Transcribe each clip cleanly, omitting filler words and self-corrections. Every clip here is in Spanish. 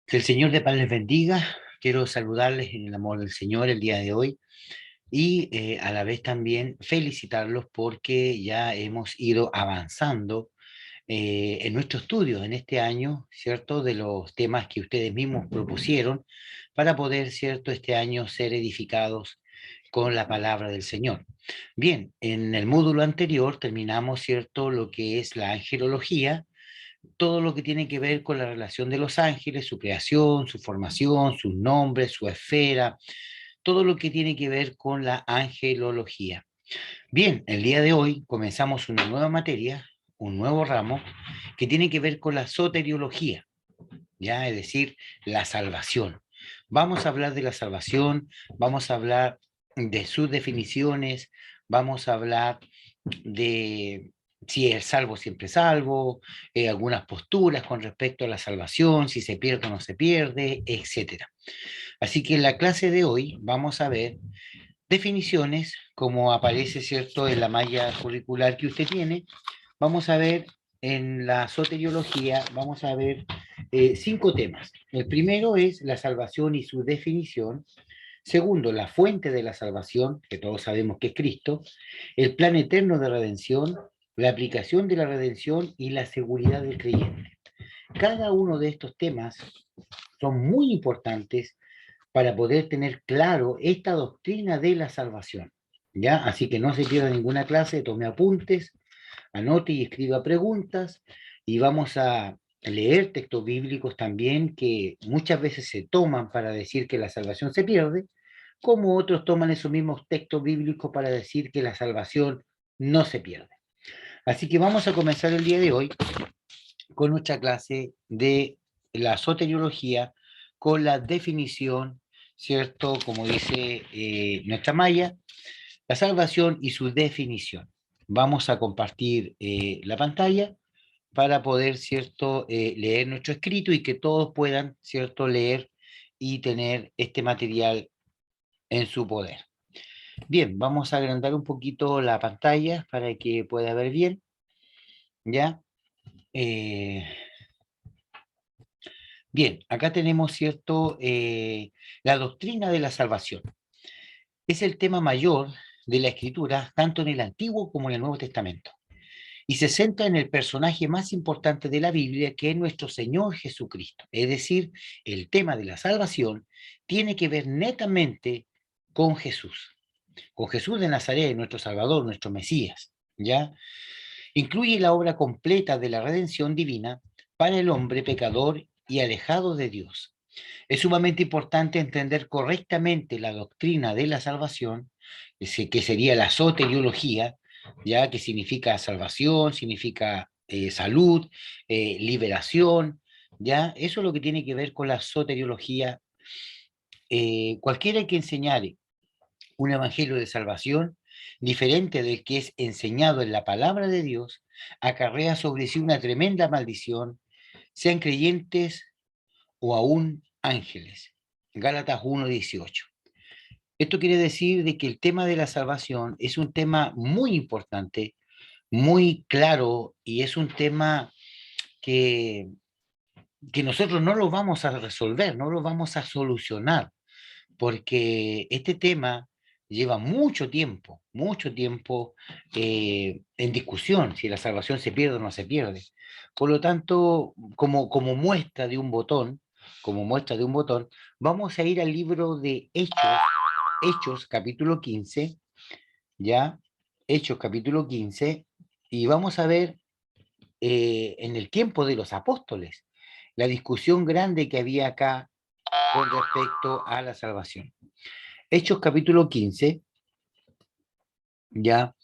Que el Señor de paz les bendiga. Quiero saludarles en el amor del Señor el día de hoy y a la vez también felicitarlos porque ya hemos ido avanzando en nuestro estudio en este año, ¿cierto? De los temas que ustedes mismos propusieron para poder, ¿cierto? Este año ser edificados con la palabra del Señor. Bien, en el módulo anterior terminamos, ¿cierto? Lo que es la angelología, todo lo que tiene que ver con la relación de los ángeles, su creación, su formación, sus nombres, su esfera, todo lo que tiene que ver con la angelología. Bien, el día de hoy comenzamos una nueva materia, un nuevo ramo, que tiene que ver con la soteriología, ¿ya? Es decir, la salvación. Vamos a hablar de la salvación, vamos a hablar de sus definiciones, vamos a hablar de si es salvo, siempre salvo, algunas posturas con respecto a la salvación, si se pierde o no se pierde, etcétera. Así que en la clase de hoy vamos a ver definiciones, como aparece, ¿cierto?, en la malla curricular que usted tiene. Vamos a ver en la soteriología, vamos a ver 5 temas. El primero es la salvación y su definición. Segundo, la fuente de la salvación, que todos sabemos que es Cristo, el plan eterno de redención, la aplicación de la redención y la seguridad del creyente. Cada uno de estos temas son muy importantes para poder tener claro esta doctrina de la salvación. ¿Ya? Así que no se pierda ninguna clase, tome apuntes, anote y escriba preguntas y vamos a leer textos bíblicos también que muchas veces se toman para decir que la salvación se pierde, como otros toman esos mismos textos bíblicos para decir que la salvación no se pierde. Así que vamos a comenzar el día de hoy con nuestra clase de la soteriología, con la definición, ¿cierto? Como dice nuestra malla, la salvación y su definición. Vamos a compartir la pantalla para poder, ¿cierto?, leer nuestro escrito y que todos puedan, ¿cierto?, leer y tener este material en su poder. Bien, vamos a agrandar un poquito la pantalla para que pueda ver bien, ¿ya? Eh, bien, acá tenemos, ¿cierto?, la doctrina de la salvación. Es el tema mayor de la Escritura, tanto en el Antiguo como en el Nuevo Testamento, y se centra en el personaje más importante de la Biblia, que es nuestro Señor Jesucristo. Es decir, el tema de la salvación tiene que ver netamente con Jesús de Nazaret, nuestro Salvador, nuestro Mesías, ¿ya? Incluye la obra completa de la redención divina para el hombre pecador y alejado de Dios. Es sumamente importante entender correctamente la doctrina de la salvación, que sería la soteriología, ya que significa salvación, significa salud, liberación, ya eso es lo que tiene que ver con la soteriología. Cualquiera que enseñare un evangelio de salvación diferente del que es enseñado en la palabra de Dios, acarrea sobre sí una tremenda maldición, sean creyentes o aún ángeles. Gálatas 1:18. Esto quiere decir de que el tema de la salvación es un tema muy importante, muy claro, y es un tema que, que nosotros no lo vamos a resolver, no lo vamos a solucionar, porque este tema lleva mucho tiempo en discusión, si la salvación se pierde o no se pierde. Por lo tanto, como muestra de un botón, como muestra de un botón, vamos a ir al libro de Hechos capítulo 15, ¿ya? Hechos capítulo 15, y vamos a ver en el tiempo de los apóstoles la discusión grande que había acá con respecto a la salvación. Hechos capítulo 15, ya,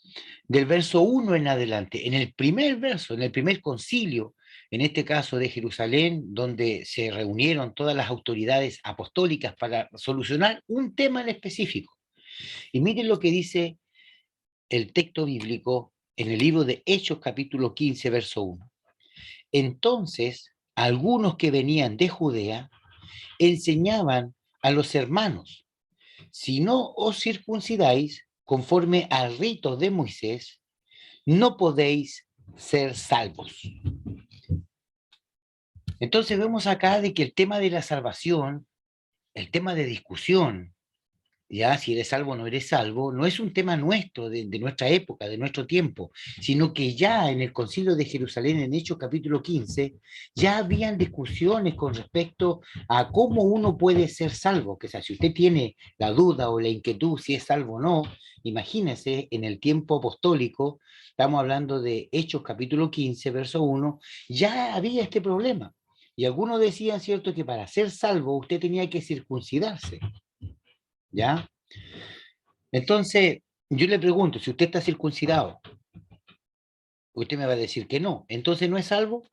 del verso 1 en adelante, en el primer verso, en el primer concilio, en este caso de Jerusalén, donde se reunieron todas las autoridades apostólicas para solucionar un tema en específico. Y miren lo que dice el texto bíblico en el libro de Hechos capítulo 15, verso 1. Entonces, algunos que venían de Judea enseñaban a los hermanos: si no os circuncidáis conforme al rito de Moisés, no podéis ser salvos. Entonces vemos acá de que el tema de la salvación, el tema de discusión, ya si eres salvo o no eres salvo, no es un tema nuestro, de nuestra época, de nuestro tiempo, sino que ya en el Concilio de Jerusalén, en Hechos capítulo 15, ya habían discusiones con respecto a cómo uno puede ser salvo. Que, o sea, si usted tiene la duda o la inquietud si es salvo o no, imagínese en el tiempo apostólico, estamos hablando de Hechos capítulo 15, verso 1, ya había este problema. Y algunos decían, ¿cierto?, que para ser salvo usted tenía que circuncidarse, ¿ya? Entonces, yo le pregunto, si usted está circuncidado, usted me va a decir que no, entonces no es salvo.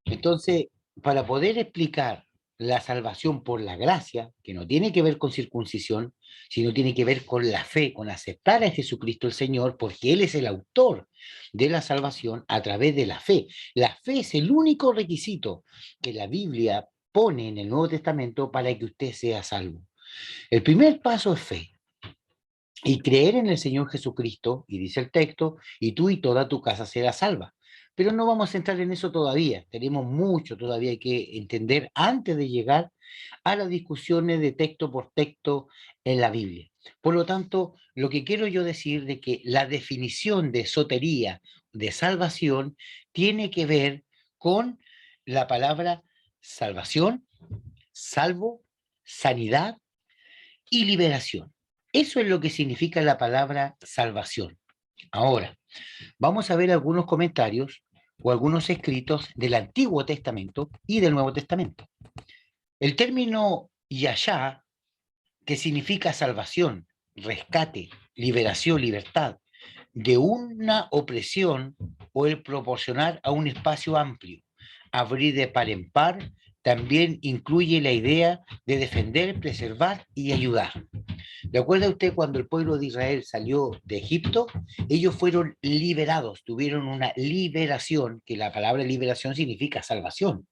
Entonces, para poder explicar la salvación por la gracia, que no tiene que ver con circuncisión, sino tiene que ver con la fe, con aceptar a Jesucristo el Señor, porque Él es el autor de la salvación a través de la fe. La fe es el único requisito que la Biblia pone en el Nuevo Testamento para que usted sea salvo. El primer paso es fe. Y creer en el Señor Jesucristo, y dice el texto, y tú y toda tu casa será salva. Pero no vamos a entrar en eso todavía. Tenemos mucho todavía que entender antes de llegar a las discusiones de texto por texto en la Biblia. Por lo tanto, lo que quiero yo decir de que la definición de sotería, de salvación, tiene que ver con la palabra salvación, salvo, sanidad y liberación. Eso es lo que significa la palabra salvación. Ahora, vamos a ver algunos comentarios o algunos escritos del Antiguo Testamento y del Nuevo Testamento. El término yashá, que significa salvación, rescate, liberación, libertad, de una opresión o el proporcionar a un espacio amplio, abrir de par en par, también incluye la idea de defender, preservar y ayudar. ¿Recuerda usted cuando el pueblo de Israel salió de Egipto? Ellos fueron liberados, tuvieron una liberación, que la palabra liberación significa salvación.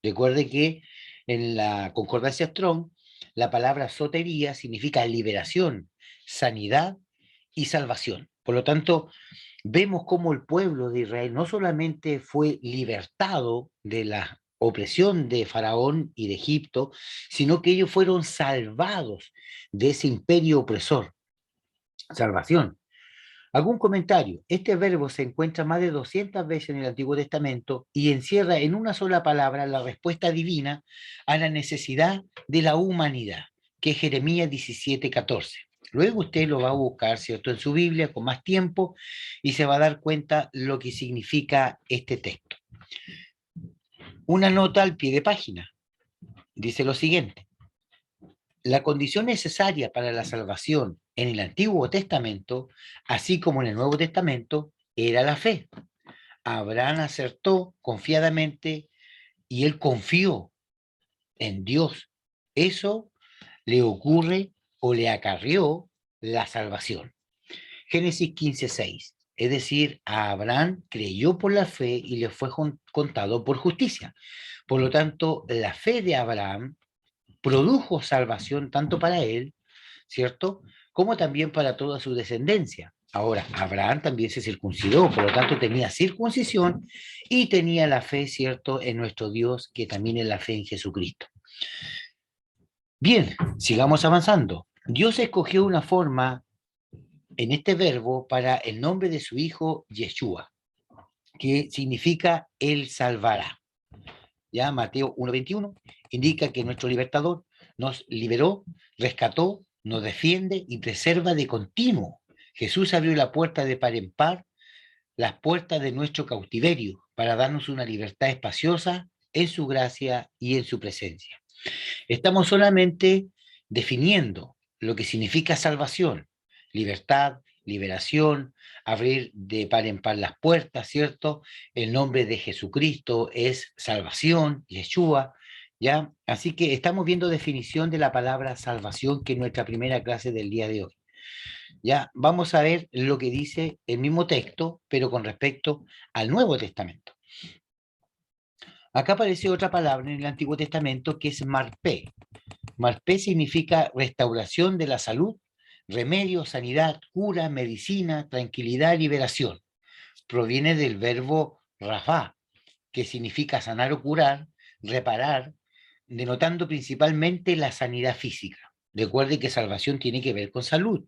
Recuerde que en la concordancia Strong, la palabra sotería significa liberación, sanidad y salvación. Por lo tanto, vemos cómo el pueblo de Israel no solamente fue libertado de la opresión de Faraón y de Egipto, sino que ellos fueron salvados de ese imperio opresor. Salvación. ¿Algún comentario? Este verbo se encuentra más de 200 veces en el Antiguo Testamento y encierra en una sola palabra la respuesta divina a la necesidad de la humanidad, que es Jeremías 17:14. Luego usted lo va a buscar, ¿cierto?, en su Biblia con más tiempo y se va a dar cuenta lo que significa este texto. Una nota al pie de página. Dice lo siguiente. La condición necesaria para la salvación en el Antiguo Testamento, así como en el Nuevo Testamento, era la fe. Abraham acertó confiadamente y él confió en Dios. Eso le ocurre o le acarrió la salvación. Génesis 15:6. Es decir, a Abraham creyó por la fe y le fue contado por justicia. Por lo tanto, la fe de Abraham produjo salvación tanto para él, ¿cierto?, como también para toda su descendencia. Ahora, Abraham también se circuncidó, por lo tanto tenía circuncisión y tenía la fe, ¿cierto?, en nuestro Dios, que también es la fe en Jesucristo. Bien, sigamos avanzando. Dios escogió una forma en este verbo para el nombre de su hijo Yeshua, que significa Él salvará. Ya Mateo 1:21 indica que nuestro libertador nos liberó, rescató, nos defiende y preserva de continuo. Jesús abrió la puerta de par en par, las puertas de nuestro cautiverio, para darnos una libertad espaciosa en su gracia y en su presencia. Estamos solamente definiendo lo que significa salvación, libertad, liberación, abrir de par en par las puertas, ¿cierto? El nombre de Jesucristo es salvación, Yeshua, ¿ya? Así que estamos viendo definición de la palabra salvación, que es nuestra primera clase del día de hoy. Ya, vamos a ver lo que dice el mismo texto, pero con respecto al Nuevo Testamento. Acá aparece otra palabra en el Antiguo Testamento que es marpé. Marpé significa restauración de la salud, remedio, sanidad, cura, medicina, tranquilidad, liberación. Proviene del verbo rafá, que significa sanar o curar, reparar, denotando principalmente la sanidad física. Recuerde que salvación tiene que ver con salud,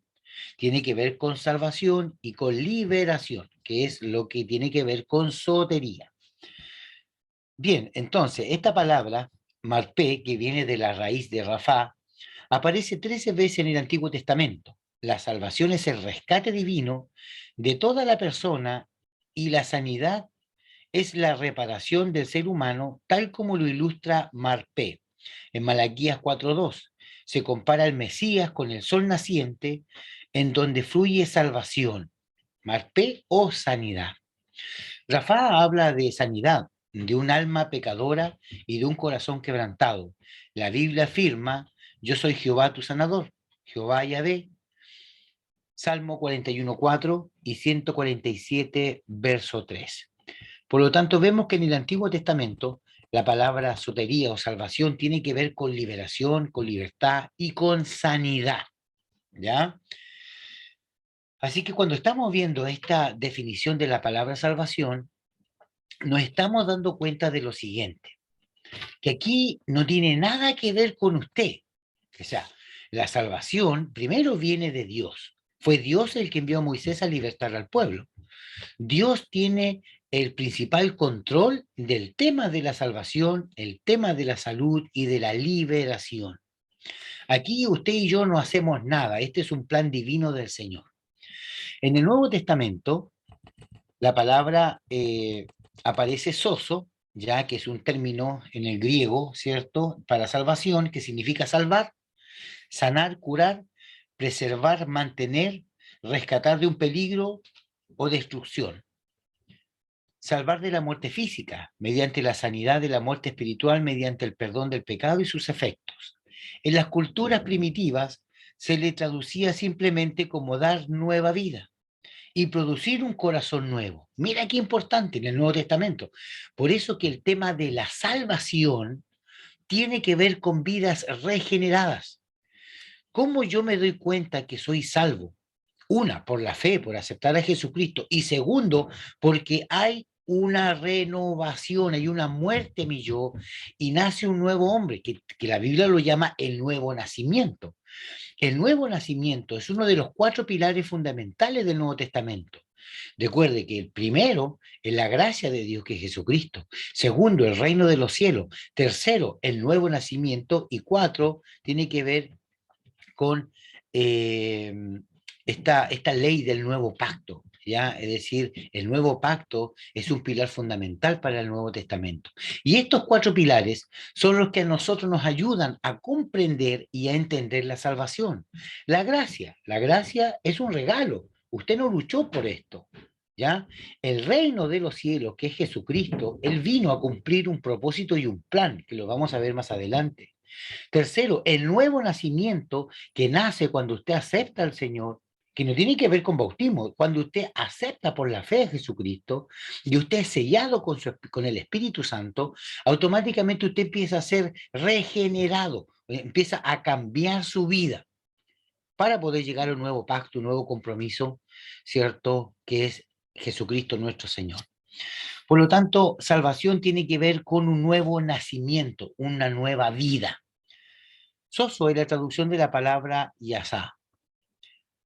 tiene que ver con salvación y con liberación, que es lo que tiene que ver con sotería. Bien, entonces, esta palabra, marpé, que viene de la raíz de Rafá, aparece 13 veces en el Antiguo Testamento. La salvación es el rescate divino de toda la persona y la sanidad es la reparación del ser humano, tal como lo ilustra Marpé. En Malaquías 4:2 se compara al Mesías con el sol naciente, en donde fluye salvación, Marpé o sanidad. Rafá habla de sanidad, de un alma pecadora y de un corazón quebrantado. La Biblia afirma, yo soy Jehová tu sanador, Jehová Yahvé, Salmo 41:4 y 147, verso 3. Por lo tanto, vemos que en el Antiguo Testamento la palabra sotería o salvación tiene que ver con liberación, con libertad y con sanidad, ¿ya? Así que cuando estamos viendo esta definición de la palabra salvación, nos estamos dando cuenta de lo siguiente, que aquí no tiene nada que ver con usted. O sea, la salvación primero viene de Dios. Fue Dios el que envió a Moisés a libertar al pueblo. Dios tiene el principal control del tema de la salvación, el tema de la salud y de la liberación. Aquí usted y yo no hacemos nada, este es un plan divino del Señor. En el Nuevo Testamento, la palabra aparece soso, ya que es un término en el griego, ¿cierto? Para salvación, que significa salvar, sanar, curar, preservar, mantener, rescatar de un peligro o destrucción. Salvar de la muerte física, mediante la sanidad de la muerte espiritual, mediante el perdón del pecado y sus efectos. En las culturas primitivas se le traducía simplemente como dar nueva vida y producir un corazón nuevo. Mira qué importante en el Nuevo Testamento. Por eso que el tema de la salvación tiene que ver con vidas regeneradas. ¿Cómo yo me doy cuenta que soy salvo? Una, por la fe, por aceptar a Jesucristo. Y segundo, porque hay una renovación, hay una muerte en mi yo y nace un nuevo hombre, que la Biblia lo llama el nuevo nacimiento. El nuevo nacimiento es uno de los 4 pilares fundamentales del Nuevo Testamento. Recuerde que el primero es la gracia de Dios, que es Jesucristo. Segundo, el reino de los cielos. Tercero, el nuevo nacimiento. Y 4, tiene que ver con eh, esta ley del nuevo pacto, ¿ya? Es decir, el nuevo pacto es un pilar fundamental para el Nuevo Testamento. Y estos 4 pilares son los que a nosotros nos ayudan a comprender y a entender la salvación. La gracia es un regalo. Usted no luchó por esto, ¿ya? El reino de los cielos, que es Jesucristo, Él vino a cumplir un propósito y un plan, que lo vamos a ver más adelante. Tercero, el nuevo nacimiento que nace cuando usted acepta al Señor, que no tiene que ver con bautismo, cuando usted acepta por la fe a Jesucristo y usted es sellado con el Espíritu Santo, automáticamente usted empieza a ser regenerado, empieza a cambiar su vida para poder llegar a un nuevo pacto, un nuevo compromiso, ¿cierto? Que es Jesucristo nuestro Señor. Por lo tanto, salvación tiene que ver con un nuevo nacimiento, una nueva vida. Soso es la traducción de la palabra yasá.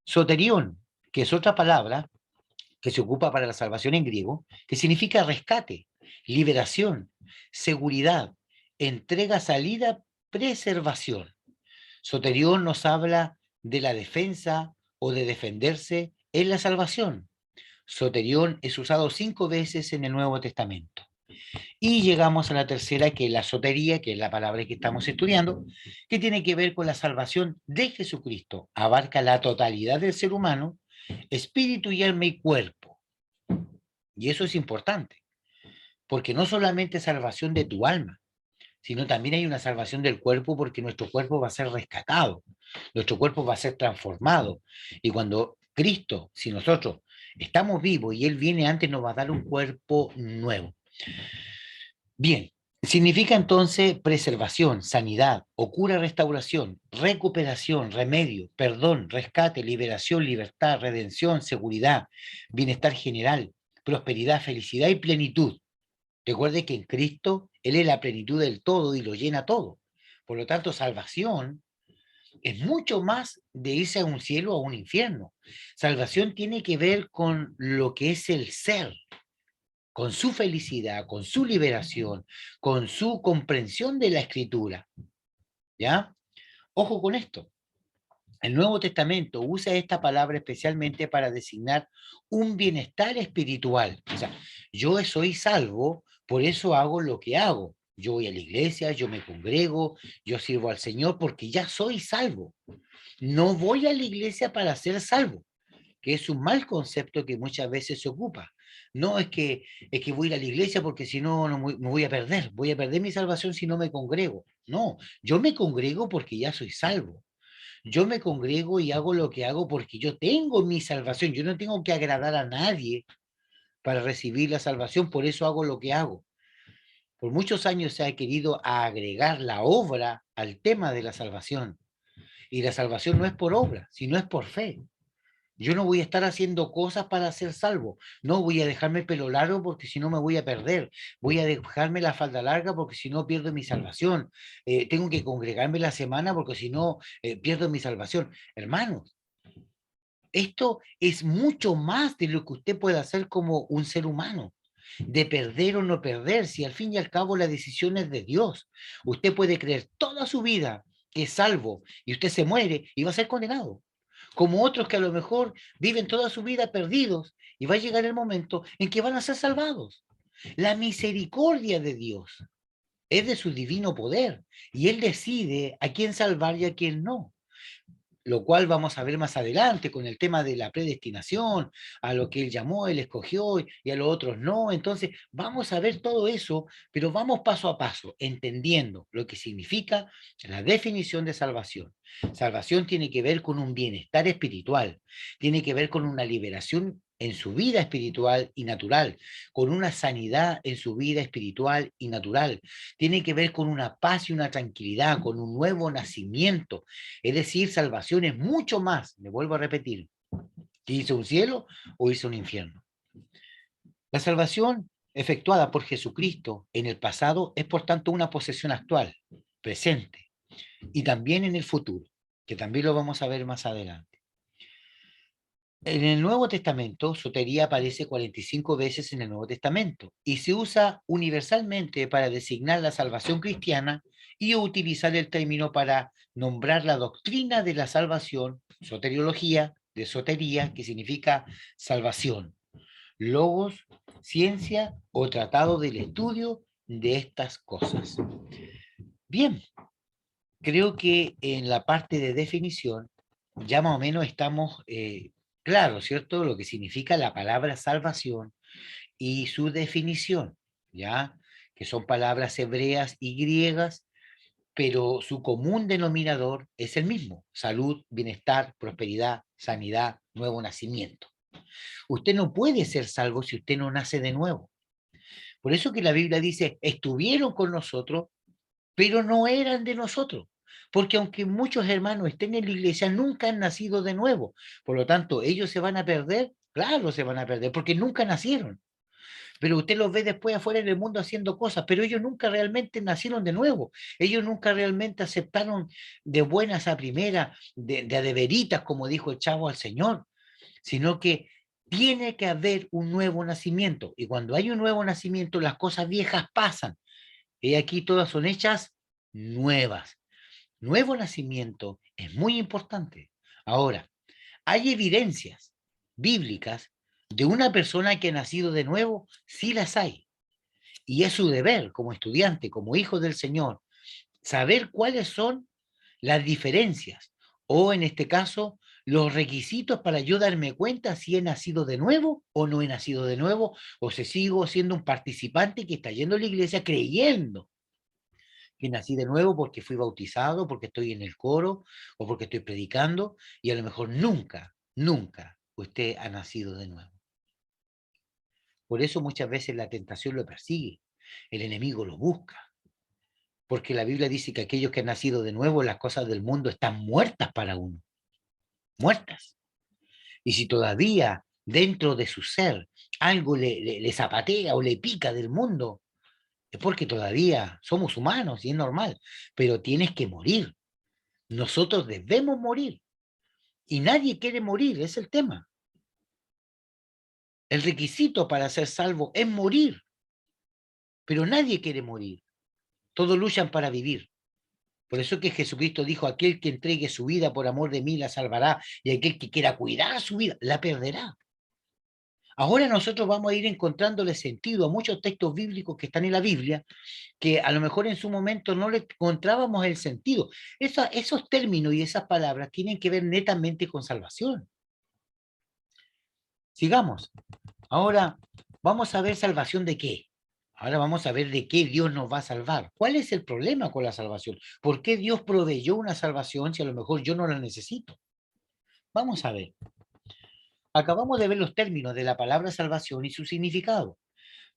Soterión, que es otra palabra que se ocupa para la salvación en griego, que significa rescate, liberación, seguridad, entrega, salida, preservación. Soterión nos habla de la defensa o de defenderse en la salvación. Soterión es usado 5 veces en el Nuevo Testamento. Y llegamos a la tercera, que es la sotería, que es la palabra que estamos estudiando, que tiene que ver con la salvación de Jesucristo. Abarca la totalidad del ser humano, espíritu y alma y cuerpo. Y eso es importante, porque no solamente es salvación de tu alma, sino también hay una salvación del cuerpo, porque nuestro cuerpo va a ser rescatado, nuestro cuerpo va a ser transformado. Y cuando Cristo, si nosotros estamos vivos y Él viene antes, nos va a dar un cuerpo nuevo. Bien, significa entonces preservación, sanidad, o cura, restauración, recuperación, remedio, perdón, rescate, liberación, libertad, redención, seguridad, bienestar general, prosperidad, felicidad y plenitud. Recuerde que en Cristo Él es la plenitud del todo y lo llena todo. Por lo tanto, salvación es mucho más de irse a un cielo o a un infierno. Salvación tiene que ver con lo que es el ser, con su felicidad, con su liberación, con su comprensión de la escritura. ¿Ya? Ojo con esto. El Nuevo Testamento usa esta palabra especialmente para designar un bienestar espiritual. O sea, yo soy salvo, por eso hago lo que hago. Yo voy a la iglesia, yo me congrego, yo sirvo al Señor porque ya soy salvo. No voy a la iglesia para ser salvo, que es un mal concepto que muchas veces se ocupa. No es que voy a ir a la iglesia porque si no, me voy a perder mi salvación si no me congrego. No, yo me congrego porque ya soy salvo. Yo me congrego y hago lo que hago porque yo tengo mi salvación. Yo no tengo que agradar a nadie para recibir la salvación, por eso hago lo que hago. Por muchos años se ha querido agregar la obra al tema de la salvación. Y la salvación no es por obra, sino es por fe. Yo no voy a estar haciendo cosas para ser salvo. No voy a dejarme el pelo largo porque si no me voy a perder. Voy a dejarme la falda larga porque si no pierdo mi salvación. Tengo que congregarme la semana porque si no pierdo mi salvación. Hermanos, esto es mucho más de lo que usted puede hacer como un ser humano, de perder o no perder, si al fin y al cabo la decisión es de Dios. Usted puede creer toda su vida que es salvo y usted se muere y va a ser condenado, como otros que a lo mejor viven toda su vida perdidos y va a llegar el momento en que van a ser salvados. La misericordia de Dios es de su divino poder y Él decide a quién salvar y a quién no, lo cual vamos a ver más adelante con el tema de la predestinación, a lo que él llamó, él escogió y a los otros no. Entonces, vamos a ver todo eso, pero vamos paso a paso, entendiendo lo que significa la definición de salvación. Salvación tiene que ver con un bienestar espiritual, tiene que ver con una liberación en su vida espiritual y natural, con una sanidad en su vida espiritual y natural, tiene que ver con una paz y una tranquilidad, con un nuevo nacimiento. Es decir, salvación es mucho más, me vuelvo a repetir, que irse a un cielo o irse a un infierno. La salvación efectuada por Jesucristo en el pasado es por tanto una posesión actual, presente, y también en el futuro, que también lo vamos a ver más adelante. En el Nuevo Testamento, sotería aparece 45 veces en el Nuevo Testamento y se usa universalmente para designar la salvación cristiana y utilizar el término para nombrar la doctrina de la salvación, soteriología, de sotería, que significa salvación, logos, ciencia o tratado del estudio de estas cosas. Bien, creo que en la parte de definición ya más o menos estamos claros, ¿cierto? Lo que significa la palabra salvación y su definición, ¿ya? Que son palabras hebreas y griegas, pero su común denominador es el mismo: salud, bienestar, prosperidad, sanidad, nuevo nacimiento. Usted no puede ser salvo si usted no nace de nuevo. Por eso que la Biblia dice, estuvieron con nosotros, pero no eran de nosotros. Porque aunque muchos hermanos estén en la iglesia, nunca han nacido de nuevo. Por lo tanto, ellos se van a perder, claro, se van a perder, porque nunca nacieron. Pero usted los ve después afuera en el mundo haciendo cosas, pero ellos nunca realmente nacieron de nuevo. Ellos nunca realmente aceptaron de buenas a primera, de a de veritas, como dijo el chavo al Señor, sino que tiene que haber un nuevo nacimiento. Y cuando hay un nuevo nacimiento, las cosas viejas pasan. Y aquí todas son hechas nuevas. Nuevo nacimiento es muy importante. Ahora, hay evidencias bíblicas de una persona que ha nacido de nuevo, sí las hay. Y es su deber como estudiante, como hijo del Señor, saber cuáles son las diferencias o en este caso los requisitos para yo darme cuenta si he nacido de nuevo o no he nacido de nuevo o si sigo siendo un participante que está yendo a la iglesia creyendo que nací de nuevo porque fui bautizado, porque estoy en el coro o porque estoy predicando y a lo mejor nunca, nunca usted ha nacido de nuevo. Por eso muchas veces la tentación lo persigue, el enemigo lo busca, porque la Biblia dice que aquellos que han nacido de nuevo, las cosas del mundo están muertas para uno, muertas. Y si todavía dentro de su ser algo le zapatea o le pica del mundo, Es porque todavía somos humanos y es normal, pero tienes que morir. Nosotros debemos morir y nadie quiere morir, es el tema. El requisito para ser salvo es morir, pero nadie quiere morir. Todos luchan para vivir. Por eso que Jesucristo dijo, aquel que entregue su vida por amor de mí la salvará, y aquel que quiera cuidar su vida la perderá. Ahora nosotros vamos a ir encontrándole sentido a muchos textos bíblicos que están en la Biblia, que a lo mejor en su momento no le encontrábamos el sentido. Esos términos y esas palabras tienen que ver netamente con salvación. Sigamos. Ahora vamos a ver salvación de qué. Ahora vamos a ver de qué Dios nos va a salvar. ¿Cuál es el problema con la salvación? ¿Por qué Dios proveyó una salvación si a lo mejor yo no la necesito? Vamos a ver. Acabamos de ver los términos de la palabra salvación y su significado.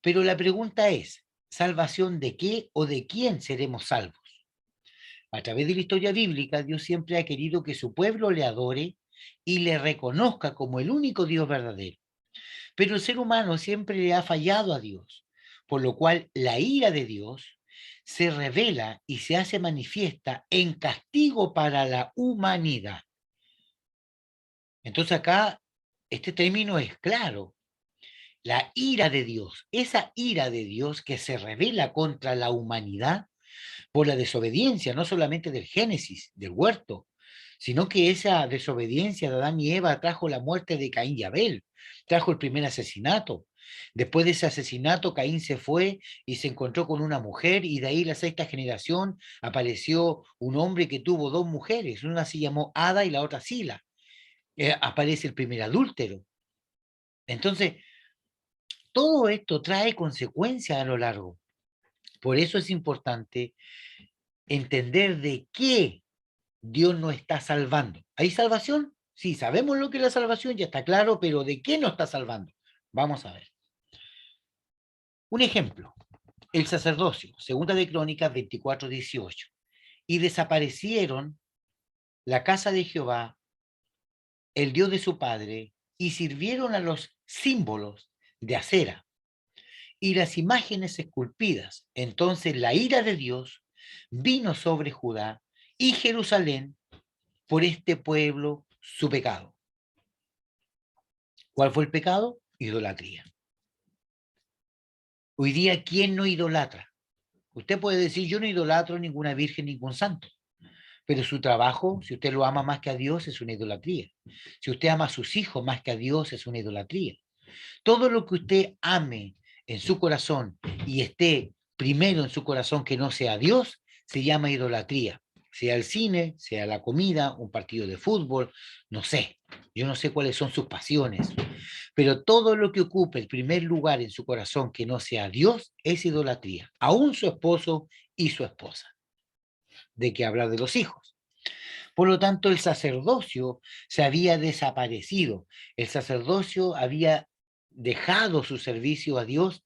Pero la pregunta es, ¿salvación de qué o de quién seremos salvos? A través de la historia bíblica, Dios siempre ha querido que su pueblo le adore y le reconozca como el único Dios verdadero. Pero el ser humano siempre le ha fallado a Dios, por lo cual la ira de Dios se revela y se hace manifiesta en castigo para la humanidad. Entonces acá este término es claro. La ira de Dios, esa ira de Dios que se revela contra la humanidad por la desobediencia, no solamente del Génesis, del huerto, sino que esa desobediencia de Adán y Eva trajo la muerte de Caín y Abel, trajo el primer asesinato. Después de ese asesinato, Caín se fue y se encontró con una mujer, y de ahí la sexta generación apareció un hombre que tuvo dos mujeres, una se llamó Ada y la otra Sila. Aparece el primer adúltero. Entonces, todo esto trae consecuencias a lo largo. Por eso es importante entender de qué Dios nos está salvando. ¿Hay salvación? Sí, sabemos lo que es la salvación, ya está claro, pero ¿de qué nos está salvando? Vamos a ver. Un ejemplo, el sacerdocio, segunda de Crónicas 24:18. Y desaparecieron la casa de Jehová, el Dios de su padre, y sirvieron a los símbolos de acera y las imágenes esculpidas. Entonces la ira de Dios vino sobre Judá y Jerusalén por este pueblo su pecado. ¿Cuál fue el pecado? Idolatría. Hoy día, ¿quién no idolatra? Usted puede decir, yo no idolatro ninguna virgen, ningún santo, pero su trabajo, si usted lo ama más que a Dios, es una idolatría. Si usted ama a sus hijos más que a Dios, es una idolatría. Todo lo que usted ame en su corazón y esté primero en su corazón que no sea Dios, se llama idolatría. Sea el cine, sea la comida, un partido de fútbol, no sé. Yo no sé cuáles son sus pasiones, pero todo lo que ocupe el primer lugar en su corazón que no sea Dios es idolatría. Aún su esposo y su esposa. ¿De qué hablar de los hijos? Por lo tanto, el sacerdocio se había desaparecido. El sacerdocio había dejado su servicio a Dios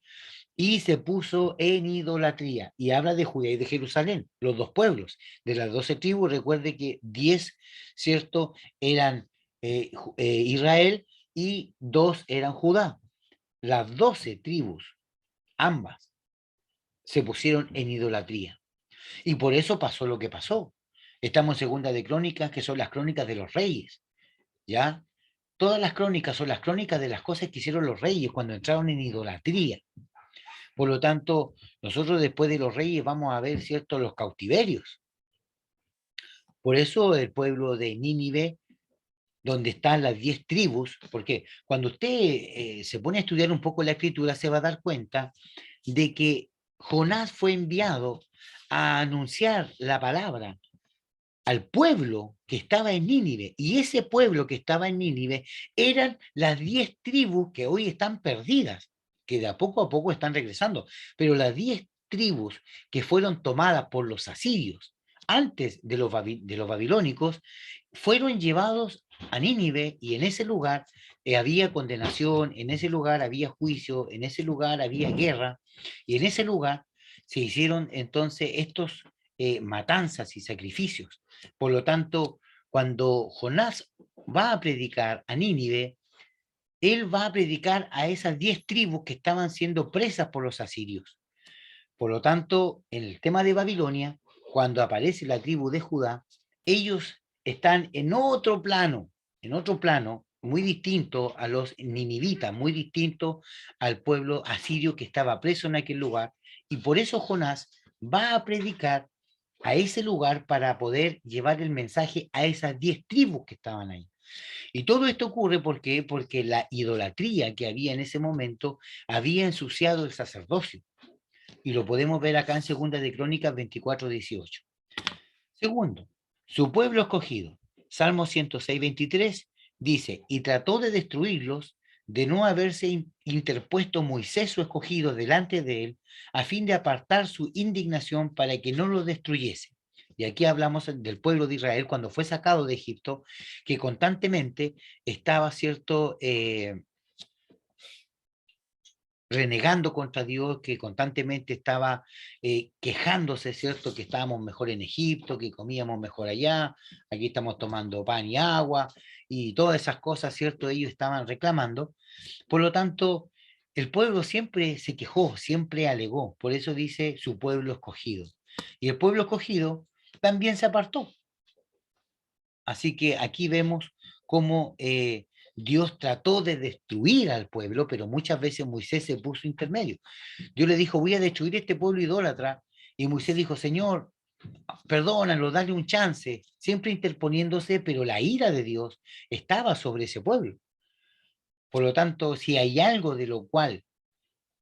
y se puso en idolatría. Y habla de Judea y de Jerusalén, los dos pueblos. De las 12 tribus, recuerde que 10, ¿cierto?, eran Israel y 2 eran Judá. Las 12 tribus, ambas, se pusieron en idolatría. Y por eso pasó lo que pasó. Estamos en segunda de Crónicas, que son las crónicas de los reyes, ¿ya? Todas las crónicas son las crónicas de las cosas que hicieron los reyes cuando entraron en idolatría. Por lo tanto, nosotros después de los reyes vamos a ver, ¿cierto?, los cautiverios. Por eso el pueblo de Nínive, donde están las 10 tribus, porque cuando usted se pone a estudiar un poco la escritura, se va a dar cuenta de que Jonás fue enviado a anunciar la palabra al pueblo que estaba en Nínive, y ese pueblo que estaba en Nínive eran las 10 tribus que hoy están perdidas, que de a poco están regresando, pero las 10 tribus que fueron tomadas por los asirios antes de los babilónicos fueron llevados a Nínive, y en ese lugar había condenación, en ese lugar había juicio, en ese lugar había guerra, y en ese lugar se hicieron entonces estos matanzas y sacrificios. Por lo tanto, cuando Jonás va a predicar a Nínive, él va a predicar a esas 10 tribus que estaban siendo presas por los asirios. Por lo tanto, en el tema de Babilonia, cuando aparece la tribu de Judá, ellos están en otro plano muy distinto a los ninivitas, muy distinto al pueblo asirio que estaba preso en aquel lugar, y por eso Jonás va a predicar a ese lugar para poder llevar el mensaje a esas 10 tribus que estaban ahí. Y todo esto ocurre porque la idolatría que había en ese momento había ensuciado el sacerdocio. Y lo podemos ver acá en Segunda de Crónicas 24:18. Segundo, su pueblo escogido. Salmo 106:23 dice, y trató de destruirlos, de no haberse interpuesto Moisés su escogido delante de él, a fin de apartar su indignación para que no lo destruyese. Y aquí hablamos del pueblo de Israel cuando fue sacado de Egipto, que constantemente estaba, ¿cierto?, renegando contra Dios, que constantemente estaba quejándose, ¿cierto? Que estábamos mejor en Egipto, que comíamos mejor allá, aquí estamos tomando pan y agua, y todas esas cosas, ¿cierto? Ellos estaban reclamando. Por lo tanto, el pueblo siempre se quejó, siempre alegó, por eso dice su pueblo escogido. Y el pueblo escogido también se apartó. Así que aquí vemos cómo Dios trató de destruir al pueblo, pero muchas veces Moisés se puso intermedio. Dios le dijo, voy a destruir este pueblo idólatra. Y Moisés dijo, Señor, perdónalo, dale un chance, siempre interponiéndose, pero la ira de Dios estaba sobre ese pueblo. Por lo tanto, si hay algo de lo cual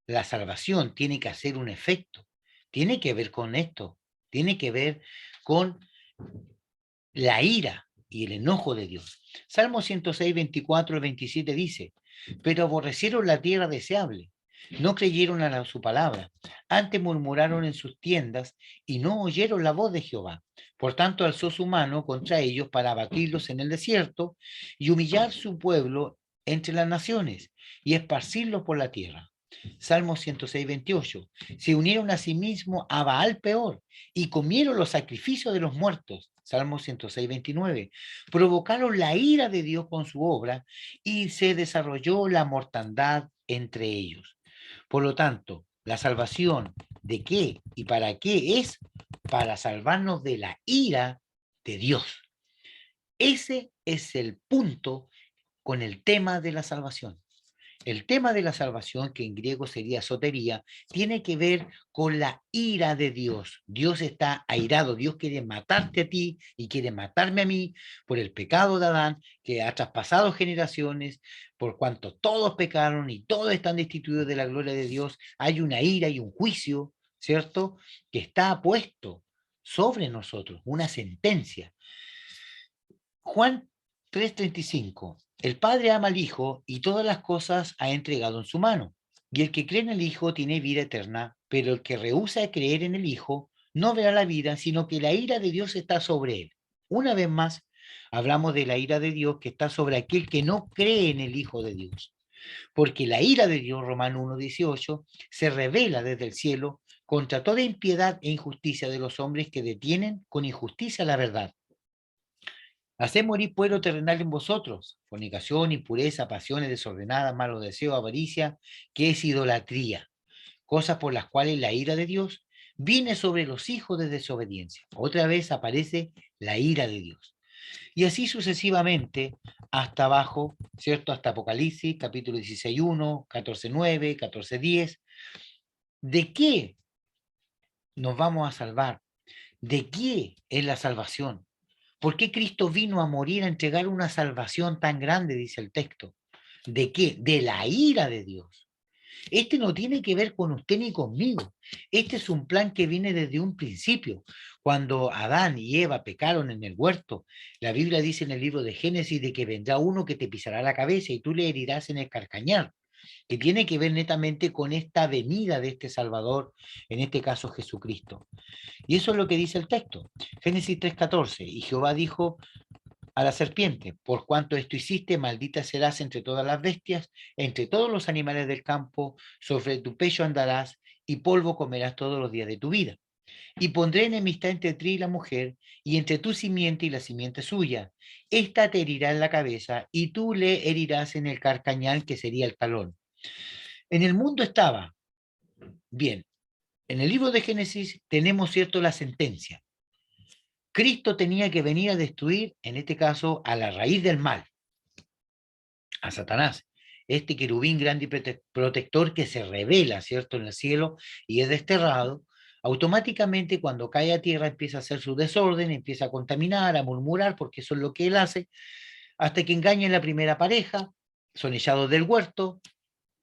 la salvación tiene que hacer un efecto, tiene que ver con esto, tiene que ver con la ira y el enojo de Dios. Salmo 106, 24 al 27 dice, pero aborrecieron la tierra deseable, no creyeron a su palabra, antes murmuraron en sus tiendas y no oyeron la voz de Jehová. Por tanto, alzó su mano contra ellos para abatirlos en el desierto y humillar su pueblo entre las naciones y esparcirlos por la tierra. Salmo 106, 28. Se unieron a sí mismos a Baal peor y comieron los sacrificios de los muertos. Salmo 106, 29. Provocaron la ira de Dios con su obra y se desarrolló la mortandad entre ellos. Por lo tanto, la salvación, ¿de qué y para qué es? Para salvarnos de la ira de Dios. Ese es el punto con el tema de la salvación. El tema de la salvación, que en griego sería sotería, tiene que ver con la ira de Dios. Dios está airado, Dios quiere matarte a ti y quiere matarme a mí por el pecado de Adán, que ha traspasado generaciones, por cuanto todos pecaron y todos están destituidos de la gloria de Dios. Hay una ira y un juicio, ¿cierto?, que está puesto sobre nosotros, una sentencia. Juan 3:35. El Padre ama al Hijo y todas las cosas ha entregado en su mano. Y el que cree en el Hijo tiene vida eterna, pero el que rehúsa creer en el Hijo no verá la vida, sino que la ira de Dios está sobre él. Una vez más, hablamos de la ira de Dios que está sobre aquel que no cree en el Hijo de Dios. Porque la ira de Dios, Romano 1:18, se revela desde el cielo contra toda impiedad e injusticia de los hombres que detienen con injusticia la verdad. Haced morir pueblo terrenal en vosotros, fornicación, impureza, pasiones desordenadas, malos deseos, avaricia, que es idolatría, cosas por las cuales la ira de Dios viene sobre los hijos de desobediencia. Otra vez aparece la ira de Dios. Y así sucesivamente hasta abajo, ¿cierto? Hasta Apocalipsis, capítulo 16:1, 14:9, 14:10. ¿De qué nos vamos a salvar? ¿De qué es la salvación? ¿Por qué Cristo vino a morir, a entregar una salvación tan grande, dice el texto? ¿De qué? De la ira de Dios. Este no tiene que ver con usted ni conmigo. Este es un plan que viene desde un principio. Cuando Adán y Eva pecaron en el huerto, la Biblia dice en el libro de Génesis de que vendrá uno que te pisará la cabeza y tú le herirás en el carcañar, que tiene que ver netamente con esta venida de este Salvador, en este caso Jesucristo. Y eso es lo que dice el texto. Génesis 3:14. Y Jehová dijo a la serpiente, por cuanto esto hiciste, maldita serás entre todas las bestias, entre todos los animales del campo, sobre tu pecho andarás y polvo comerás todos los días de tu vida. Y pondré enemistad entre ti y la mujer, y entre tu simiente y la simiente suya. Esta te herirá en la cabeza, y tú le herirás en el carcañal, que sería el talón. En el mundo estaba, bien, En el libro de Génesis tenemos, cierto, la sentencia. Cristo tenía que venir a destruir, en este caso, a la raíz del mal, a Satanás, este querubín grande y protector que se revela, ¿cierto?, en el cielo y es desterrado. Automáticamente cuando cae a tierra empieza a hacer su desorden, empieza a contaminar, a murmurar, porque eso es lo que él hace, hasta que engaña a la primera pareja, son echados del huerto,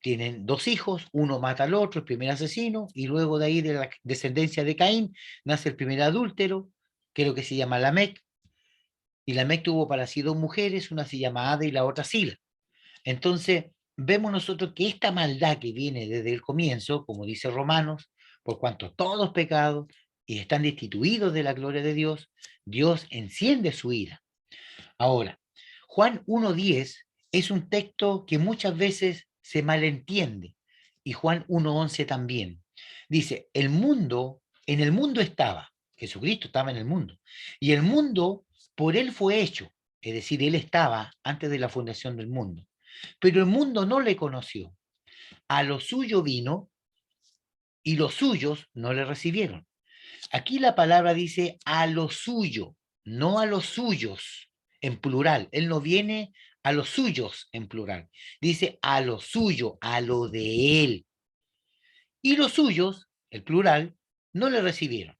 tienen dos hijos, uno mata al otro, el primer asesino, y luego de ahí, de la descendencia de Caín, nace el primer adúltero, que es lo que se llama Lamec, y Lamec tuvo para sí dos mujeres, una se llama Ada y la otra Sila. Entonces, vemos nosotros que esta maldad que viene desde el comienzo, como dice Romanos, por cuanto todos pecados y están destituidos de la gloria de Dios, Dios enciende su ira. Ahora, Juan 1:10 es un texto que muchas veces se malentiende, y Juan 1:11 también. Dice, en el mundo estaba, Jesucristo estaba en el mundo, y el mundo por él fue hecho, es decir, él estaba antes de la fundación del mundo, pero el mundo no le conoció. A lo suyo vino y los suyos no le recibieron. Aquí la palabra dice a lo suyo, no a los suyos en plural. Él no viene a los suyos en plural. Dice a lo suyo, a lo de él. Y los suyos, el plural, no le recibieron.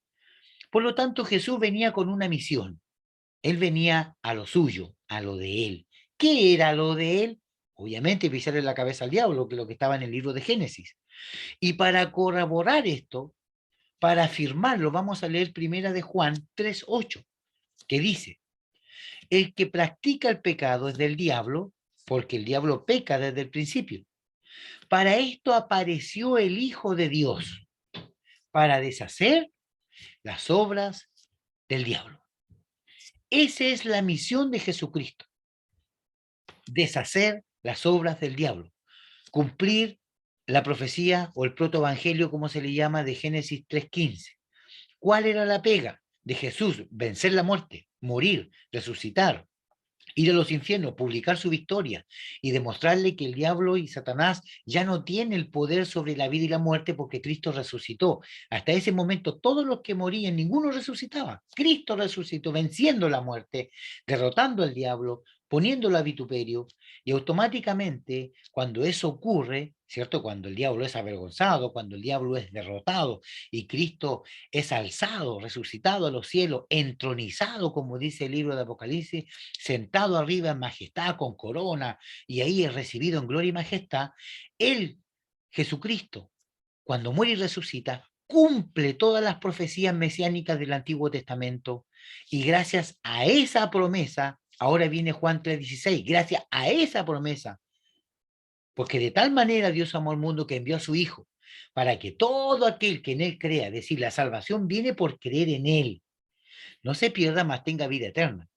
Por lo tanto, Jesús venía con una misión. Él venía a lo suyo, a lo de él. ¿Qué era lo de él? Obviamente pisarle la cabeza al diablo, que es lo que estaba en el libro de Génesis. Y para corroborar esto, para afirmarlo, vamos a leer primera de Juan 3:8, que dice, el que practica el pecado es del diablo, porque el diablo peca desde el principio. Para esto apareció el Hijo de Dios, para deshacer las obras del diablo. Esa es la misión de Jesucristo, deshacer las obras del diablo, cumplir la profecía o el protoevangelio, como se le llama, de Génesis 3:15. ¿Cuál era la pega de Jesús? Vencer la muerte, morir, resucitar, ir a los infiernos, publicar su victoria y demostrarle que el diablo y Satanás ya no tienen el poder sobre la vida y la muerte porque Cristo resucitó. Hasta ese momento todos los que morían, ninguno resucitaba. Cristo resucitó venciendo la muerte, derrotando al diablo, poniéndolo a vituperio, y automáticamente cuando eso ocurre, ¿cierto? Cuando el diablo es avergonzado, cuando el diablo es derrotado y Cristo es alzado, resucitado a los cielos, entronizado, como dice el libro de Apocalipsis, sentado arriba en majestad con corona, y ahí es recibido en gloria y majestad, él, Jesucristo, cuando muere y resucita, cumple todas las profecías mesiánicas del Antiguo Testamento, y gracias a esa promesa, ahora viene Juan 3:16, gracias a esa promesa, porque de tal manera Dios amó al mundo que envió a su Hijo, para que todo aquel que en él crea, es decir, la salvación viene por creer en él, no se pierda, mas tenga vida eterna.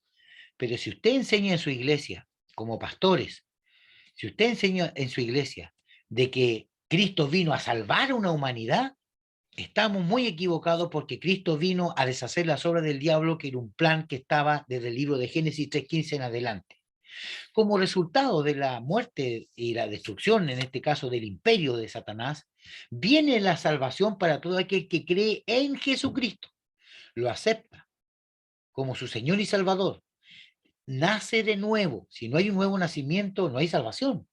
Pero si usted enseña en su iglesia, como pastores, si usted enseña en su iglesia de que Cristo vino a salvar a una humanidad, estamos muy equivocados porque Cristo vino a deshacer las obras del diablo, que era un plan que estaba desde el libro de Génesis 3:15 en adelante. Como resultado de la muerte y la destrucción, en este caso del imperio de Satanás, viene la salvación para todo aquel que cree en Jesucristo, lo acepta como su Señor y Salvador, nace de nuevo. Si no hay un nuevo nacimiento, no hay salvación.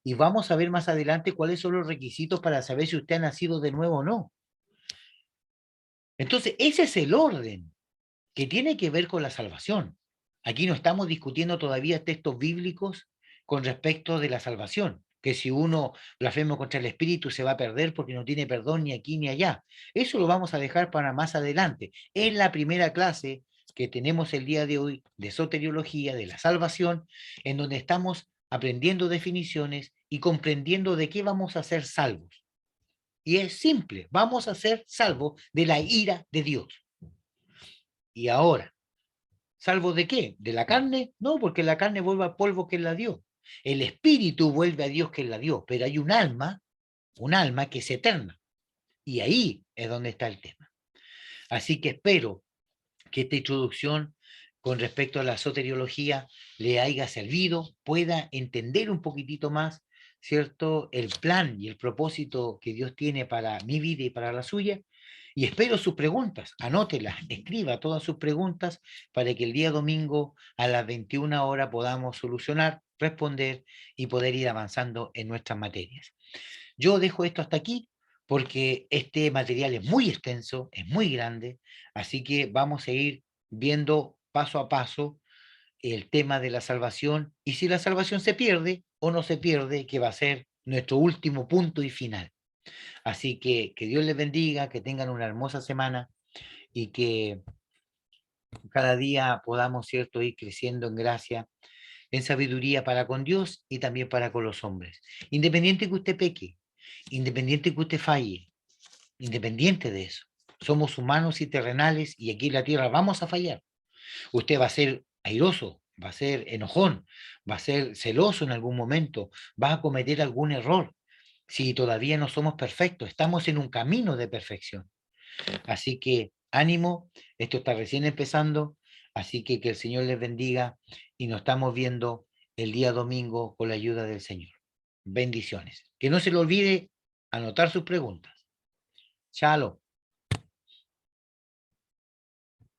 Y vamos a ver más adelante cuáles son los requisitos para saber si usted ha nacido de nuevo o no. Entonces, ese es el orden que tiene que ver con la salvación. Aquí no estamos discutiendo todavía textos bíblicos con respecto de la salvación, que si uno blasfema contra el Espíritu se va a perder porque no tiene perdón ni aquí ni allá. Eso lo vamos a dejar para más adelante. Es la primera clase que tenemos el día de hoy de soteriología, de la salvación, en donde estamos aprendiendo definiciones y comprendiendo de qué vamos a ser salvos. Y es simple, vamos a ser salvos de la ira de Dios. Y ahora, ¿salvo de qué? ¿De la carne? No, porque la carne vuelve al polvo que él la dio. El espíritu vuelve a Dios que él la dio, pero hay un alma que es eterna. Y ahí es donde está el tema. Así que espero que esta introducción con respecto a la soteriología le haya servido, pueda entender un poquitito más, ¿cierto?, el plan y el propósito que Dios tiene para mi vida y para la suya. Y espero sus preguntas, anótelas, escriba todas sus preguntas para que el día domingo a las 21 horas podamos solucionar, responder y poder ir avanzando en nuestras materias. Yo dejo esto hasta aquí porque este material es muy extenso, es muy grande, así que vamos a ir viendo paso a paso el tema de la salvación y si la salvación se pierde o no se pierde, que va a ser nuestro último punto y final. Así que Dios les bendiga, que tengan una hermosa semana y que cada día podamos, ¿cierto?, ir creciendo en gracia, en sabiduría para con Dios y también para con los hombres. Independiente que usted peque, independiente que usted falle, independiente de eso. Somos humanos y terrenales y aquí en la tierra vamos a fallar. Usted va a ser airoso, va a ser enojón, va a ser celoso en algún momento, va a cometer algún error. Si todavía no somos perfectos, estamos en un camino de perfección. Así que ánimo, esto está recién empezando, así que el Señor les bendiga y nos estamos viendo el día domingo con la ayuda del Señor. Bendiciones. Que no se le olvide anotar sus preguntas. Shalom.